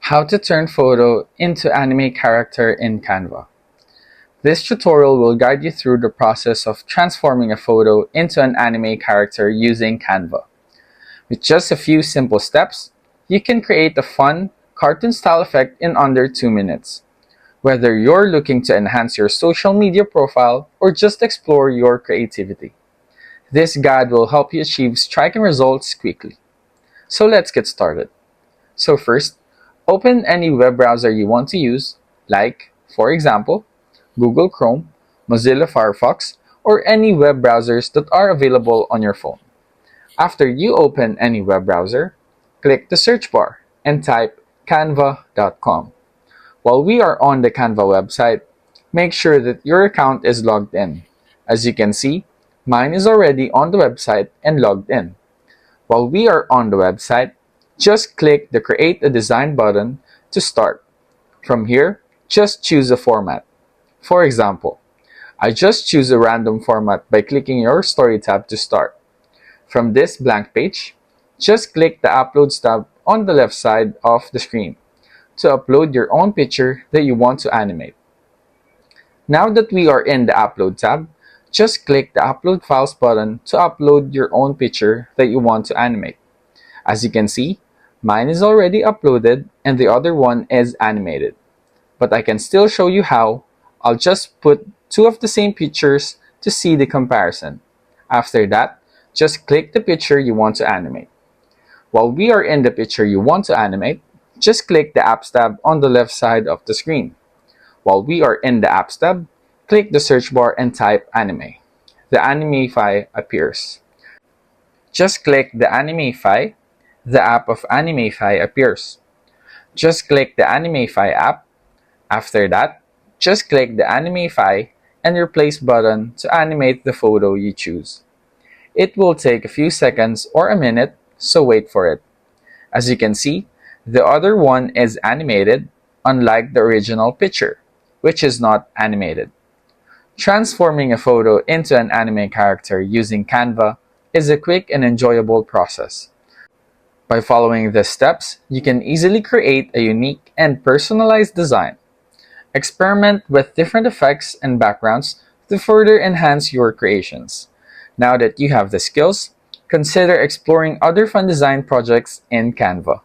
How to turn photo into anime character in Canva. This tutorial will guide you through the process of transforming a photo into an anime character using Canva. With just a few simple steps, you can create a fun, cartoon-style effect in under 2 minutes. Whether you're looking to enhance your social media profile or just explore your creativity, this guide will help you achieve striking results quickly. So let's get started. So first, open any web browser you want to use, like, for example, Google Chrome, Mozilla Firefox, or any web browsers that are available on your phone. After you open any web browser, click the search bar and type canva.com. While we are on the Canva website, make sure that your account is logged in. As you can see, mine is already on the website and logged in. While we are on the website, just click the Create a Design button to start. From here, just choose a format. For example, I just choose a random format by clicking your Story tab to start. From this blank page, just click the Uploads tab on the left side of the screen to upload your own picture that you want to animate. Now that we are in the Upload tab, just click the Upload Files button to upload your own picture that you want to animate. As you can see, mine is already uploaded and the other one is animated. But I can still show you how. I'll just put two of the same pictures to see the comparison. After that, just click the picture you want to animate. While we are in the picture you want to animate, just click the Apps tab on the left side of the screen. While we are in the Apps tab, click the search bar and type anime. The anime file appears. Just click the anime file. The app of Animefy appears. Just click the Animefy app. After that, just click the Animefy and Replace button to animate the photo you choose. It will take a few seconds or a minute, so wait for it. As you can see, the other one is animated, unlike the original picture, which is not animated. Transforming a photo into an anime character using Canva is a quick and enjoyable process. By following the steps, you can easily create a unique and personalized design. Experiment with different effects and backgrounds to further enhance your creations. Now that you have the skills, consider exploring other fun design projects in Canva.